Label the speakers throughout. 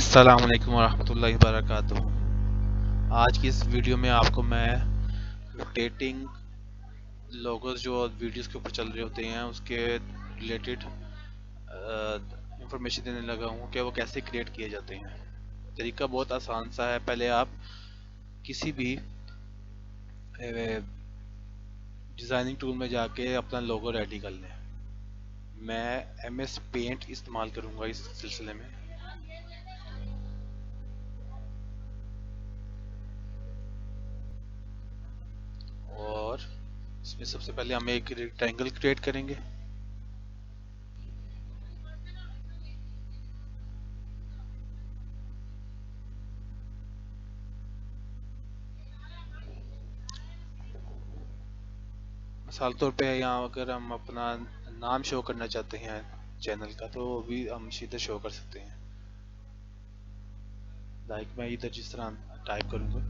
Speaker 1: अस्सलाम वालेकुम वरहमतुल्लाहि वबरकातुहू। आज की इस वीडियो में आपको मैं रोटेटिंग लोगोस जो वीडियोस के ऊपर चल रहे होते हैं उसके रिलेटेड इंफॉर्मेशन देने लगा हूँ कि वो कैसे क्रिएट किए जाते हैं। तरीका बहुत आसान सा है। पहले आप किसी भी डिज़ाइनिंग टूल में जाके अपना लोगो रेडी कर लें। मैं MS पेंट इस्तेमाल करूँगा इस सिलसिले में। और इसमें सबसे पहले हम एक रेक्टेंगल क्रिएट करेंगे। मिसाल तौर पे यहाँ अगर हम अपना नाम शो करना चाहते हैं चैनल का, तो वो भी हम सीधे शो कर सकते हैं। लाइक मैं इधर जिस तरह टाइप करूँगा,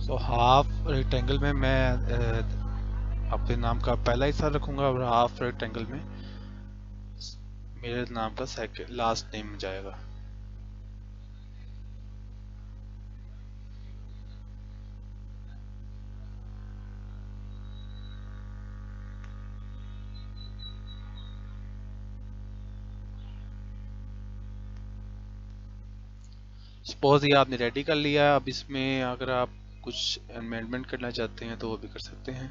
Speaker 1: तो हाफ रेक्टेंगल में मैं अपने नाम का पहला हिस्सा रखूँगा और हाफ रेक्टेंगल में मेरे नाम का सेकंड लास्ट नेम जाएगा। सपोज ये आपने रेडी कर लिया। अब इसमें अगर आप कुछ अमेंडमेंट करना चाहते हैं तो वो भी कर सकते हैं।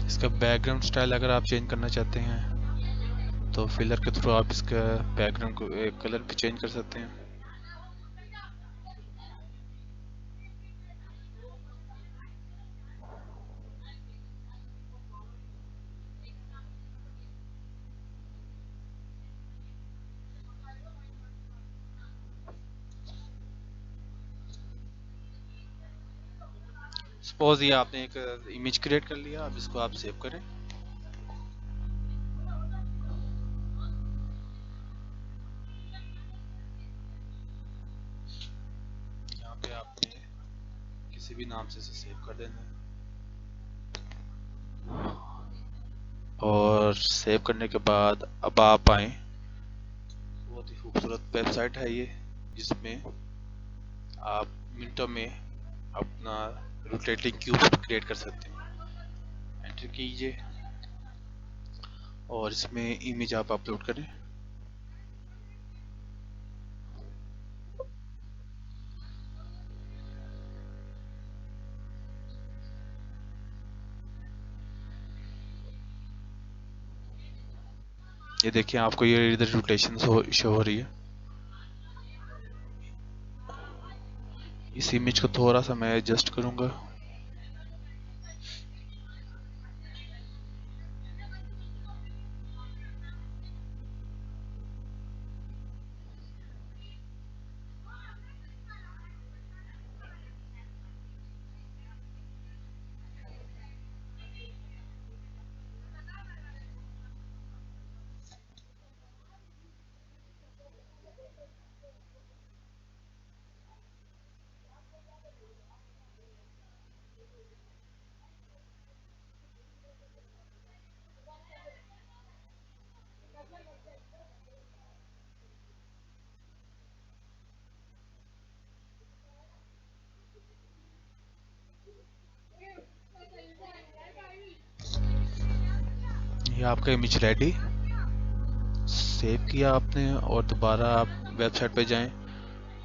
Speaker 1: इसका बैकग्राउंड स्टाइल अगर आप चेंज करना चाहते हैं तो फिलर के थ्रू आप इसका बैकग्राउंड को कलर भी चेंज कर सकते हैं। सपोज ये आपने एक इमेज क्रिएट कर लिया। अब इसको आप सेव करें। यहाँ पे आपने किसी भी नाम से इसे सेव कर देना है। और सेव करने के बाद अब आप आए। बहुत ही खूबसूरत वेबसाइट है ये, जिसमें आप मिनटों में अपना रोटेटिंग क्यूब क्रिएट कर सकते हैं। एंटर कीजिए और इसमें इमेज आप अपलोड करें। ये देखिए आपको ये इधर रोटेशन शो हो रही है। इस इमेज को थोड़ा सा मैं एडजस्ट करूंगा। ये आपका इमेज रेडी। सेव किया आपने और दोबारा आप वेबसाइट पे जाएं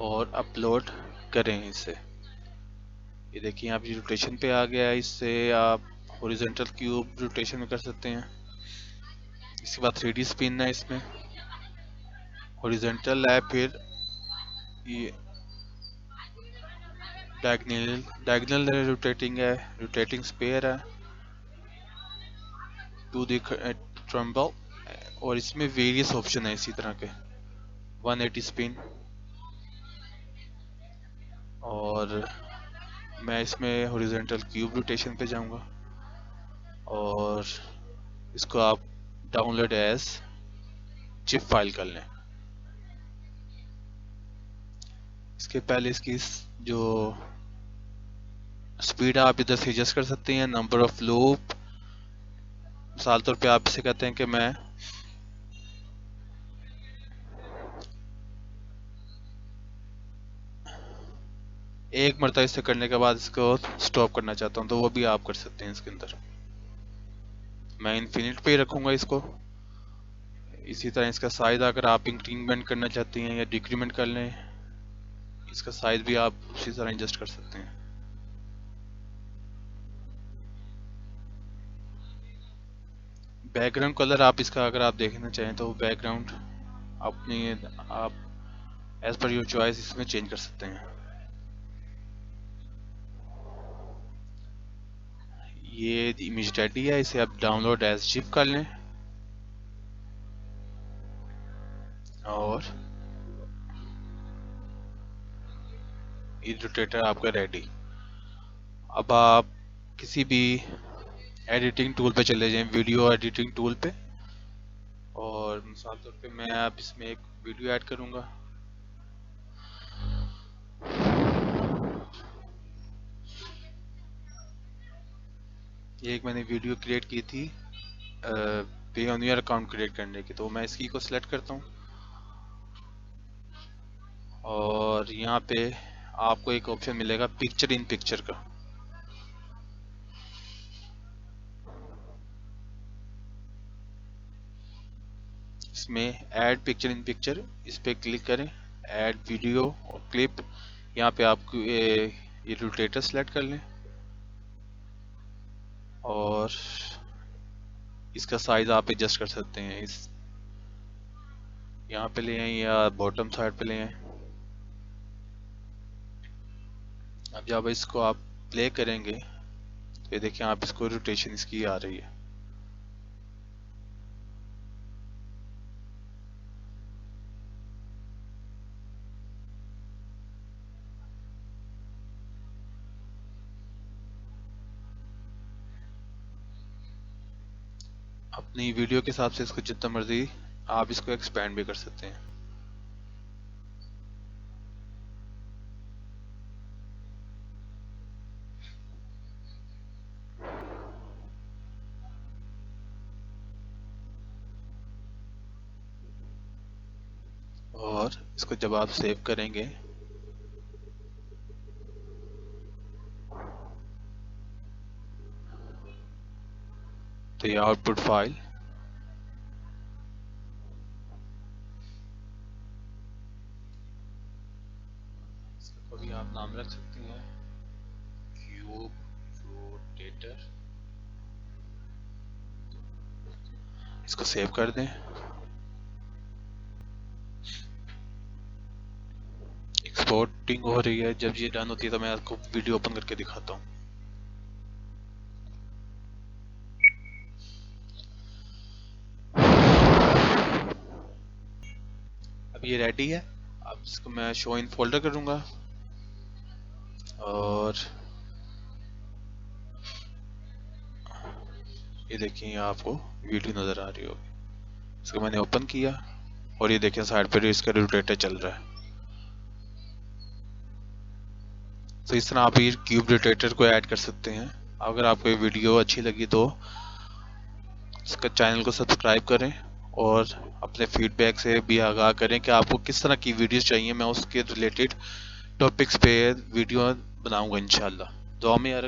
Speaker 1: और अपलोड करें इसे। ये देखिए आप रोटेशन पे आ गया है। इससे आप हॉरिजॉन्टल क्यूब रोटेशन में कर सकते हैं। इसके बाद 3D स्पिन है इसमें। हॉरिजॉन्टल है, फिर ये डायगोनल डायगोनल रोटेटिंग है, रोटेटिंग स्पेयर है, टू द ट्रम्बल, और इसमें वेरियस ऑप्शन है इसी तरह के, 180 स्पिन। और मैं इसमें हॉरिजॉन्टल क्यूब रोटेशन पे जाऊंगा और इसको आप डाउनलोड एज जिप फाइल कर लें। इसके पहले इसकी जो स्पीड आप इधर से एडजस्ट कर सकते हैं, नंबर ऑफ लूप। मिसाल तौर पे आप इसे कहते हैं कि मैं एक मरतबा इसे करने के बाद इसको स्टॉप करना चाहता हूँ, तो वो भी आप कर सकते हैं इसके अंदर। मैं इन्फिनिट पे ही रखूंगा इसको। इसी तरह इसका साइज अगर आप इंक्रीमेंट करना चाहते हैं या डिक्रीमेंट कर लें, इसका साइज भी आप उसी तरह एडजस्ट कर सकते हैं। बैकग्राउंड कलर आप इसका अगर आप देखना चाहें तो बैकग्राउंड अपनी आप एज पर योर चॉइस इसमें चेंज कर सकते हैं। ये इमेज रेडी है, इसे आप डाउनलोड एज जिप कर लें और ये रोटेटर आपका रेडी। अब आप किसी भी एडिटिंग टूल पे चले जाएं, वीडियो एडिटिंग टूल पे, और मिसाल तौर पे मैं अब इसमें एक वीडियो ऐड करूंगा। ये एक मैंने वीडियो क्रिएट की थी पेयोनियर अकाउंट क्रिएट करने की, तो मैं इसकी को सिलेक्ट करता हूँ और यहाँ पे आपको एक ऑप्शन मिलेगा पिक्चर इन पिक्चर का। इसमें ऐड पिक्चर इन पिक्चर, इस पे क्लिक करें, ऐड वीडियो और क्लिप। यहाँ पे आपको ये रोटेटर सेलेक्ट कर लें और इसका साइज आप एडजस्ट कर सकते हैं। इस यहाँ पे ले आए या बॉटम साइड पे ले आए। अब जब इसको आप प्ले करेंगे तो ये देखिए आप इसको रोटेशन इसकी आ रही है। अपनी वीडियो के हिसाब से इसको जितना मर्जी आप इसको एक्सपेंड भी कर सकते हैं। और इसको जब आप सेव करेंगे तो ये आउटपुट फाइल इसका भी आप नाम रख सकते हैं क्यूब रोटेटर। इसको सेव कर दें। एक्सपोर्टिंग हो रही है, जब ये डन होती है तो मैं आपको वीडियो ओपन करके दिखाता हूँ। अब ये रेडी है। अब इसको मैं शो इन फोल्डर करूंगा और ये देखिए यहाँ आपको वीडियो नज़र आ रही होगी। इसको मैंने ओपन किया और ये देखिए साइड पर इसका रोटेटर चल रहा है। तो इस तरह आप ये क्यूब रोटेटर को ऐड कर सकते हैं। अगर आपको ये वीडियो अच्छी लगी तो इसका चैनल को सब्सक्राइब करें और अपने फीडबैक से भी आगाह करें कि आपको किस तरह की वीडियोस चाहिए। मैं उसके रिलेटेड टॉपिक्स पे वीडियो बनाऊंगा इंशाल्लाह। दुआ में यार।